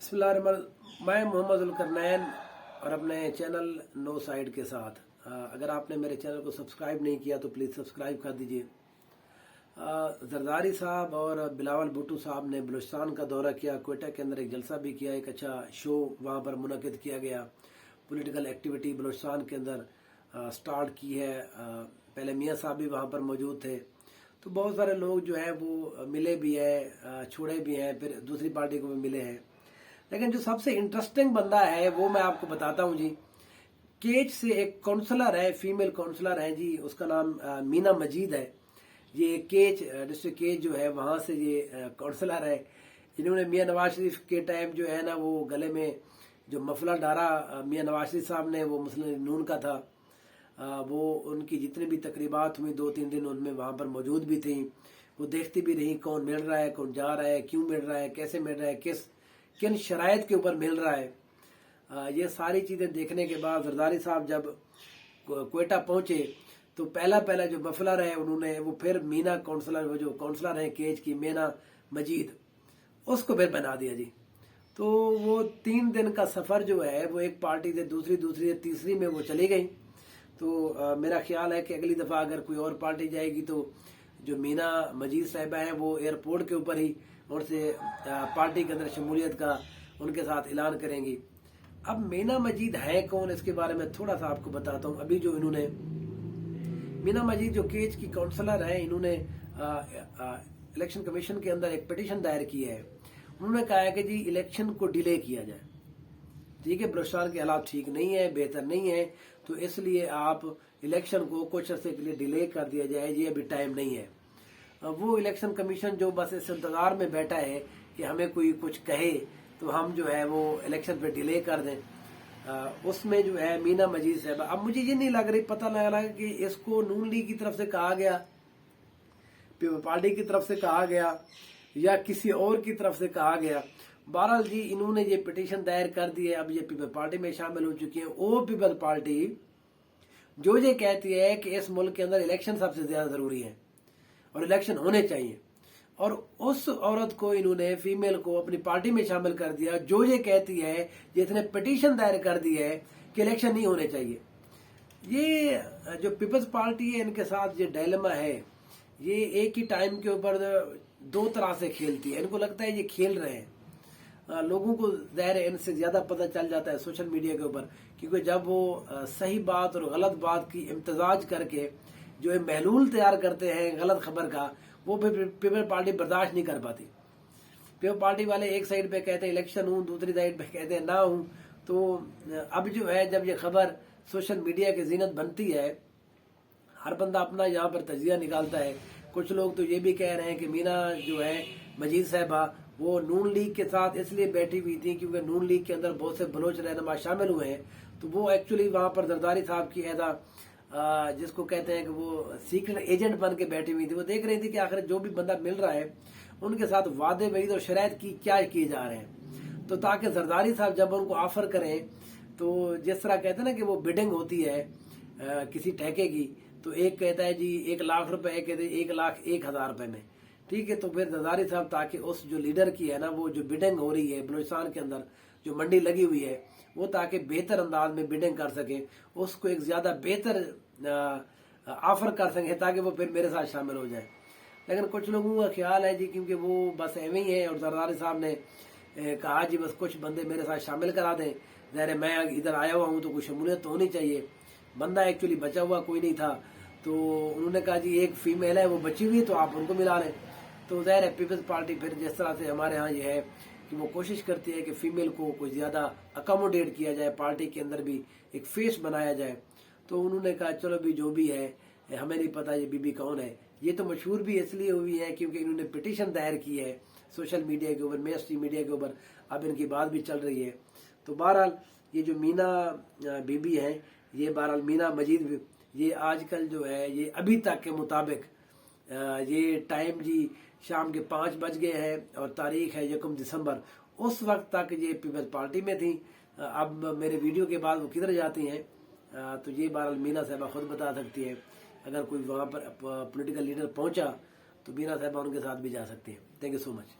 बिस्मिल्लाह। मैं मोहम्मद जुल्करनैन और अपने चैनल नो साइड के साथ, अगर आपने मेरे चैनल को सब्सक्राइब नहीं किया तो प्लीज़ सब्सक्राइब कर दीजिए। जरदारी साहब और बिलावल भुट्टो साहब ने बलूचिस्तान का दौरा किया, क्वेटा के अंदर एक जलसा भी किया, एक अच्छा शो वहाँ पर मुनक़िद किया गया। पॉलिटिकल एक्टिविटी बलूचिस्तान के अंदर स्टार्ट की है। पहले मियाँ साहब भी वहाँ पर मौजूद थे, तो बहुत सारे लोग जो है वो मिले भी हैं, छोड़े भी हैं, फिर दूसरी पार्टी को भी मिले हैं। लेकिन जो सबसे इंटरेस्टिंग बंदा है वो मैं आपको बताता हूँ जी। केच से एक काउंसलर है, फीमेल काउंसलर है जी, उसका नाम मीना मजीद है। ये केच डिस्ट्रिक्ट केच जो है वहाँ से ये काउंसलर है। इन्होंने मियाँ नवाज शरीफ के टाइम जो है ना वो गले में जो मफलर डारा मियाँ नवाज शरीफ साहब ने, वो मुस्लिम नून का था। वो उनकी जितनी भी तकरीबात हुई 2-3 दिन उनमें वहाँ पर मौजूद भी थी। वो देखती भी रही कौन मिल रहा है, कौन जा रहा है, क्यों मिल रहा है, कैसे मिल रहा है, किन शराइत के ऊपर मिल रहा है। ये सारी चीज़ें देखने के बाद जरदारी साहब जब क्वेटा पहुंचे तो पहला जो मफलर है उन्होंने वो फिर मीना काउंसलर, वो जो काउंसलर है केज की मीना मजीद, उसको फिर बना दिया जी। तो वो 3 दिन का सफ़र जो है वो एक पार्टी से दूसरी से तीसरी में वो चली गई। तो मेरा ख्याल है कि अगली दफ़ा अगर कोई और पार्टी जाएगी तो जो मीना मजीद साहिबा हैं वो एयरपोर्ट के ऊपर ही उनसे पार्टी के अंदर शमूलियत का उनके साथ ऐलान करेंगी। अब मीना मजीद है कौन, इसके बारे में थोड़ा सा आपको बताता हूँ। अभी जो इन्होंने मीना मजीद जो केज की काउंसलर है, इन्होंने इलेक्शन कमीशन के अंदर एक पिटीशन दायर की है। उन्होंने कहा है कि जी इलेक्शन को डिले किया जाए। ठीक है, बलूचिस्तान के हालात ठीक नहीं है, बेहतर नहीं है, तो इसलिए आप इलेक्शन को कुछ अर्से के लिए डिले कर दिया जाए, ये अभी टाइम नहीं है। वो इलेक्शन कमीशन जो बस इस इंतजार में बैठा है कि हमें कोई कुछ कहे तो हम जो है वो इलेक्शन पे डिले कर दें, उसमें जो है मीना मजीद साहब। अब मुझे ये नहीं लग रही, पता लग रहा है कि इसको नून लीग की तरफ से कहा गया, पीपल पार्टी की तरफ से कहा गया या किसी और की तरफ से कहा गया। बहरहाल जी इन्होंने ये पिटीशन दायर कर दी है। अब ये पीपल पार्टी में शामिल हो चुकी है। वो पीपल पार्टी जो ये कहती है कि इस मुल्क के अंदर इलेक्शन सबसे ज्यादा जरूरी है और इलेक्शन होने चाहिए, और उस औरत को इन्होंने, फीमेल को, अपनी पार्टी में शामिल कर दिया जो ये कहती है, जिसने पिटीशन दायर कर दी है कि इलेक्शन नहीं होने चाहिए। ये जो पीपल्स पार्टी है इनके साथ ये डायलेमा है। ये एक ही टाइम के ऊपर 2 तरह से खेलती है। इनको लगता है ये खेल रहे हैं, लोगों को ज़ाहिर है इनसे ज्यादा पता चल जाता है सोशल मीडिया के ऊपर, क्योंकि जब वो सही बात और गलत बात की इम्तजाज करके जो है महलूल तैयार करते हैं गलत खबर का, वो पीपल पार्टी बर्दाश्त नहीं कर पाती। पीपल पार्टी वाले एक साइड पे कहते हैं इलेक्शन हूँ, दूसरी साइड पे कहते हैं ना हूँ। तो अब जो है जब ये खबर सोशल मीडिया की जीनत बनती है, हर बंदा अपना यहाँ पर तजिया निकालता है। कुछ लोग तो ये भी कह रहे हैं कि मीना जो है मजीद साहबा वो नून लीग के साथ इसलिए बैठी हुई थी क्योंकि नून लीग के अंदर बहुत से बलोच रहनुमा शामिल हुए हैं, तो वो एक्चुअली वहां पर जरदारी साहब की ऐसा जिसको कहते हैं कि वो सीक्रेट एजेंट बन के बैठी हुई थी। वो देख रही थी कि आखिर जो भी बंदा मिल रहा है उनके साथ वादे वईद और शरायत की क्या किए जा रहे हैं, तो ताकि जरदारी साहब जब उनको ऑफर करें तो जिस तरह कहते हैं ना कि वो बिडिंग होती है किसी ठेके की, तो एक कहता है जी 1 लाख रुपए, एक कहते हैं 1,01,000 रुपए में, ठीक है। तो फिर जरदारी साहब ताकि उस जो लीडर की है ना वो जो बिडिंग हो रही है बलूचिस्तान के अंदर, जो मंडी लगी हुई है, वो ताकि बेहतर अंदाज में बिडिंग कर सके, उसको एक ज्यादा बेहतर ऑफर कर सके ताकि वो फिर मेरे साथ शामिल हो जाए। लेकिन कुछ लोगों का ख्याल है जी क्योंकि वो बस एवं ही है और जरदारी साहब ने कहा जी बस कुछ बंदे मेरे साथ शामिल करा दें, ज़ाहिर मैं इधर आया हुआ हूँ तो कुछ शमूलियत तो होनी चाहिए। बंदा एक्चुअली बचा हुआ कोई नहीं था, तो उन्होंने कहा जी एक फीमेल है वो बची हुई है तो आप उनको मिला लें। तो ज़ाहिर है पीपल्स पार्टी फिर जिस तरह से हमारे यहाँ ये है कि वो कोशिश करती है कि फीमेल को कुछ ज़्यादा अकोमोडेट किया जाए, पार्टी के अंदर भी एक फेस बनाया जाए। तो उन्होंने कहा चलो भी जो भी है, हमें नहीं पता ये बीबी कौन है। ये तो मशहूर भी इसलिए हुई है क्योंकि इन्होंने पिटीशन दायर की है सोशल मीडिया के ऊपर, मेन स्ट्रीम मीडिया के ऊपर, अब इनकी बात भी चल रही है। तो बहरहाल ये जो मीना बीबी है, ये बहरहाल मीना मजीद, ये आजकल जो है ये अभी तक के मुताबिक ये टाइम जी शाम के 5 बज गए हैं और तारीख है 1 दिसंबर। उस वक्त तक ये पीपल्स पार्टी में थी। अब मेरे वीडियो के बाद वो किधर जाती हैं तो ये बहरहाल मीना साहबा खुद बता सकती है। अगर कोई वहाँ पर पॉलिटिकल लीडर पहुंचा तो मीना साहबा उनके साथ भी जा सकती है। Thank you so much.